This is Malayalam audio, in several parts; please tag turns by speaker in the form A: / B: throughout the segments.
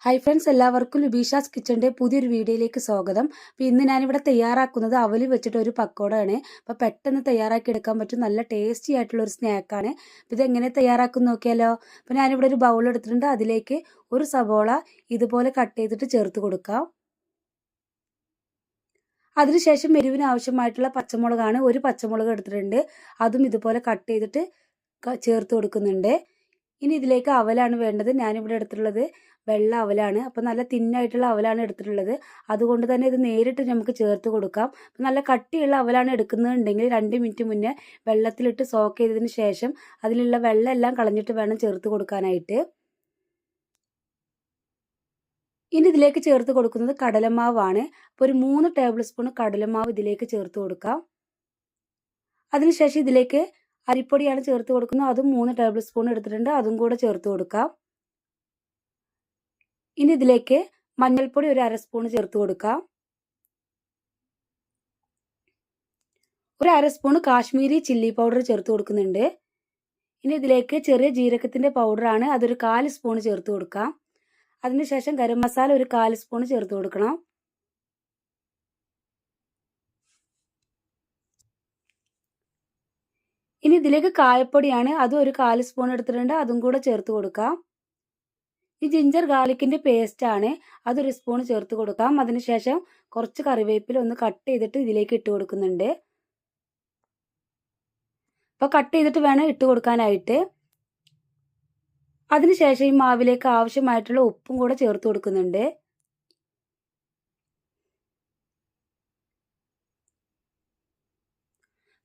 A: ഹായ് ഫ്രണ്ട്സ്, എല്ലാവർക്കും ലുബീഷാസ് കിച്ചൻ്റെ പുതിയൊരു വീഡിയോയിലേക്ക് സ്വാഗതം. അപ്പോൾ ഇന്ന് ഞാനിവിടെ തയ്യാറാക്കുന്നത് അവൽ വെച്ചിട്ട് ഒരു പക്കോടയാണ്. അപ്പോൾ പെട്ടെന്ന് തയ്യാറാക്കി എടുക്കാൻ പറ്റും, നല്ല ടേസ്റ്റി ആയിട്ടുള്ളൊരു സ്നാക്കാണ്. അപ്പോൾ ഇതെങ്ങനെ തയ്യാറാക്കും നോക്കിയാലോ. അപ്പോൾ ഞാനിവിടെ ഒരു ബൗൾ എടുത്തിട്ടുണ്ട്. അതിലേക്ക് ഒരു സവോള ഇതുപോലെ കട്ട് ചെയ്തിട്ട് ചേർത്ത് കൊടുക്കാം. അതിനുശേഷം എരിവിന് ആവശ്യമായിട്ടുള്ള പച്ചമുളകാണ്, ഒരു പച്ചമുളക് എടുത്തിട്ടുണ്ട്. അതും ഇതുപോലെ കട്ട് ചെയ്തിട്ട് ചേർത്ത് കൊടുക്കുന്നുണ്ട്. ഇനി ഇതിലേക്ക് അവലാണ് വേണ്ടത്. ഞാനിവിടെ എടുത്തിട്ടുള്ളത് വെള്ള അവലാണ്. അപ്പോൾ നല്ല തിന്നായിട്ടുള്ള അവലാണ് എടുത്തിട്ടുള്ളത്. അതുകൊണ്ട് തന്നെ ഇത് നേരിട്ട് നമുക്ക് ചേർത്ത് കൊടുക്കാം. നല്ല കട്ടിയുള്ള അവലാണ് എടുക്കുന്നുണ്ടെങ്കിൽ 2 മിനിറ്റ് മുന്നേ വെള്ളത്തിലിട്ട് സോക്ക് ചെയ്തതിന് ശേഷം അതിലുള്ള വെള്ളം എല്ലാം കളഞ്ഞിട്ട് വേണം ചേർത്ത് കൊടുക്കാനായിട്ട്. ഇനി ഇതിലേക്ക് ചേർത്ത് കൊടുക്കുന്നത് കടലമാവാണ്. അപ്പോൾ ഒരു 3 ടേബിൾ സ്പൂൺ കടലമാവ് ഇതിലേക്ക് ചേർത്ത് കൊടുക്കാം. അതിനുശേഷം ഇതിലേക്ക് അരിപ്പൊടിയാണ് ചേർത്ത് കൊടുക്കുന്നത്. അതും 3 ടേബിൾ സ്പൂൺ എടുത്തിട്ടുണ്ട്. അതും കൂടെ ചേർത്ത് കൊടുക്കാം. ഇനി ഇതിലേക്ക് മഞ്ഞൾപ്പൊടി ഒരു 1/2 സ്പൂൺ ചേർത്ത് കൊടുക്കാം. ഒരു 1/2 സ്പൂൺ കാശ്മീരി ചില്ലി പൗഡർ ചേർത്ത് കൊടുക്കുന്നുണ്ട്. ഇനി ഇതിലേക്ക് ചെറിയ ജീരകത്തിൻ്റെ പൗഡറാണ്, അതൊരു 1/4 സ്പൂൺ ചേർത്ത് കൊടുക്കാം. അതിനുശേഷം ഗരം മസാല ഒരു 1/4 സ്പൂൺ ചേർത്ത് കൊടുക്കണം. ഇനി ഇതിലേക്ക് കായപ്പൊടിയാണ്, അതും ഒരു 1/4 സ്പൂൺ എടുത്തിട്ടുണ്ട്. അതും കൂടെ ചേർത്ത് കൊടുക്കാം. ഈ ജിഞ്ചർ ഗാർലിക്കിൻ്റെ പേസ്റ്റാണ്, അതൊരു സ്പൂൺ ചേർത്ത് കൊടുക്കാം. അതിനുശേഷം കുറച്ച് കറിവേപ്പില ഒന്ന് കട്ട് ചെയ്തിട്ട് ഇതിലേക്ക് ഇട്ട് കൊടുക്കുന്നുണ്ട്. അപ്പോൾ കട്ട് ചെയ്തിട്ട് വേണം ഇട്ട് കൊടുക്കാനായിട്ട്. അതിനുശേഷം ഈ മാവിലേക്ക് ആവശ്യമായിട്ടുള്ള ഉപ്പും കൂടെ ചേർത്ത് കൊടുക്കുന്നുണ്ട്.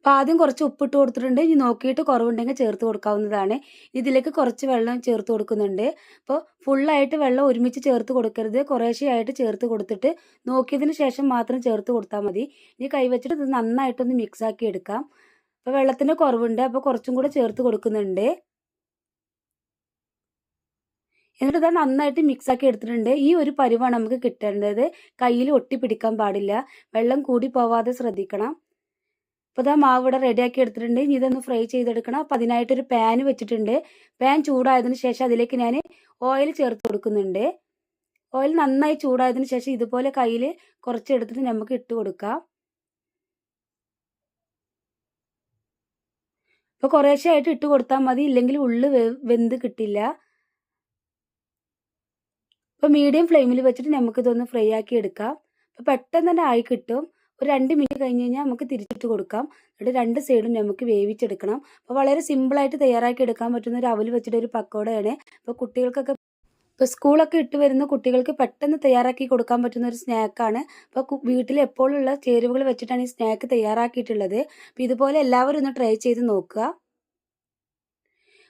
A: അപ്പോൾ ആദ്യം കുറച്ച് ഉപ്പിട്ട് കൊടുത്തിട്ടുണ്ട്. ഇനി നോക്കിയിട്ട് കുറവുണ്ടെങ്കിൽ ചേർത്ത് കൊടുക്കാവുന്നതാണ്. ഇതിലേക്ക് കുറച്ച് വെള്ളം ചേർത്ത് കൊടുക്കുന്നുണ്ട്. അപ്പോൾ ഫുള്ളായിട്ട് വെള്ളം ഒരുമിച്ച് ചേർത്ത് കൊടുക്കരുത്, കുറേശ്ശെയായിട്ട് ചേർത്ത് കൊടുത്തിട്ട് നോക്കിയതിന് ശേഷം മാത്രം ചേർത്ത് കൊടുത്താൽ മതി. ഇനി കൈവച്ചിട്ട് ഇത് നന്നായിട്ടൊന്ന് മിക്സാക്കി എടുക്കാം. അപ്പോൾ വെള്ളത്തിൻ്റെ കുറവുണ്ട്, അപ്പോൾ കുറച്ചും കൂടെ ചേർത്ത് കൊടുക്കുന്നുണ്ട്. എന്നിട്ട് ഇത് നന്നായിട്ട് മിക്സാക്കി എടുത്തിട്ടുണ്ട്. ഈ ഒരു പരുവാണ് നമുക്ക് കിട്ടേണ്ടത്. കയ്യിൽ ഒട്ടിപ്പിടിക്കാൻ പാടില്ല, വെള്ളം കൂടി പോവാതെ ശ്രദ്ധിക്കണം. അപ്പോൾ ഇതാ മാവ് ഇവിടെ റെഡിയാക്കി എടുത്തിട്ടുണ്ട്. ഇനി ഇതൊന്ന് ഫ്രൈ ചെയ്തെടുക്കണം. അപ്പോൾ അതിനായിട്ടൊരു പാൻ വെച്ചിട്ടുണ്ട്. പാൻ ചൂടായതിനു ശേഷം അതിലേക്ക് ഞാൻ ഓയിൽ ചേർത്ത് കൊടുക്കുന്നുണ്ട്. ഓയിൽ നന്നായി ചൂടായതിനു ശേഷം ഇതുപോലെ കയ്യിൽ കുറച്ചെടുത്തിട്ട് നമുക്ക് ഇട്ട് കൊടുക്കാം. അപ്പോൾ കുറേശ്ശെയായിട്ട് ഇട്ട് കൊടുത്താൽ മതി, ഇല്ലെങ്കിൽ ഉള്ളു വെന്ത് കിട്ടില്ല. അപ്പോൾ മീഡിയം ഫ്ലെയിമിൽ വെച്ചിട്ട് നമുക്കിതൊന്ന് ഫ്രൈ ആക്കി എടുക്കാം. അപ്പോൾ പെട്ടെന്ന് തന്നെ ആയി കിട്ടും. ഒരു 2 മിനിറ്റ് കഴിഞ്ഞ് കഴിഞ്ഞാൽ നമുക്ക് തിരിച്ചിട്ട് കൊടുക്കാം. എന്നിട്ട് 2 സൈഡും നമുക്ക് വേവിച്ചെടുക്കണം. അപ്പോൾ വളരെ സിമ്പിളായിട്ട് തയ്യാറാക്കി എടുക്കാൻ പറ്റുന്ന ഒരു അവൽ വെച്ചിട്ട് ഒരു പക്കോടയാണ്. അപ്പോൾ കുട്ടികൾക്കൊക്കെ ഇപ്പോൾ സ്കൂളൊക്കെ ഇട്ട് വരുന്ന കുട്ടികൾക്ക് പെട്ടെന്ന് തയ്യാറാക്കി കൊടുക്കാൻ പറ്റുന്ന ഒരു സ്നാക്കാണ്. അപ്പോൾ വീട്ടിൽ എപ്പോഴുള്ള ചേരുവകൾ വെച്ചിട്ടാണ് ഈ സ്നാക്ക് തയ്യാറാക്കിയിട്ടുള്ളത്. അപ്പോൾ ഇതുപോലെ എല്ലാവരും ഒന്ന് ട്രൈ ചെയ്ത് നോക്കുക.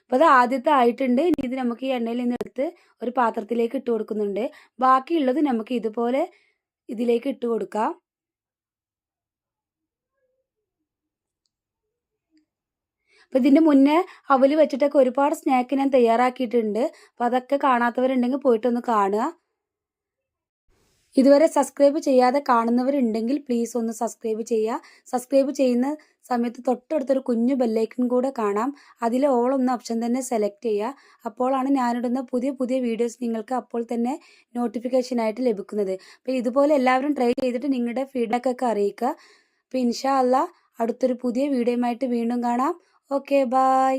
A: അപ്പോൾ അത് ആദ്യത്തെ ആയിട്ടുണ്ട്. ഇനി ഇത് നമുക്ക് ഈ എണ്ണയിൽ നിന്ന് എടുത്ത് ഒരു പാത്രത്തിലേക്ക് ഇട്ട് കൊടുക്കുന്നുണ്ട്. ബാക്കിയുള്ളത് നമുക്ക് ഇതുപോലെ ഇതിലേക്ക് ഇട്ട് കൊടുക്കാം. അപ്പോൾ ഇതിൻ്റെ മുന്നേ അവൽ വെച്ചിട്ടൊക്കെ ഒരുപാട് സ്നാക്ക് ഞാൻ തയ്യാറാക്കിയിട്ടുണ്ട്. അപ്പോൾ അതൊക്കെ കാണാത്തവരുണ്ടെങ്കിൽ പോയിട്ടൊന്ന് കാണുക. ഇതുവരെ സബ്സ്ക്രൈബ് ചെയ്യാതെ കാണുന്നവരുണ്ടെങ്കിൽ പ്ലീസ് ഒന്ന് സബ്സ്ക്രൈബ് ചെയ്യുക. സബ്സ്ക്രൈബ് ചെയ്യുന്ന സമയത്ത് തൊട്ടടുത്തൊരു കുഞ്ഞു ബെല്ലൈക്കൺ കൂടെ കാണാം. അതിൽ ഓൾ എന്ന ഓപ്ഷൻ തന്നെ സെലക്ട് ചെയ്യുക. അപ്പോഴാണ് ഞാനിടുന്ന പുതിയ പുതിയ വീഡിയോസ് നിങ്ങൾക്ക് അപ്പോൾ തന്നെ നോട്ടിഫിക്കേഷനായിട്ട് ലഭിക്കുന്നത്. അപ്പോൾ ഇതുപോലെ എല്ലാവരും ട്രൈ ചെയ്തിട്ട് നിങ്ങളുടെ ഫീഡ്ബാക്കൊക്കെ അറിയിക്കുക. അപ്പോൾ ഇൻഷാ അല്ലാഹ് അടുത്തൊരു പുതിയ വീഡിയോയുമായിട്ട് വീണ്ടും കാണാം. Okay, by.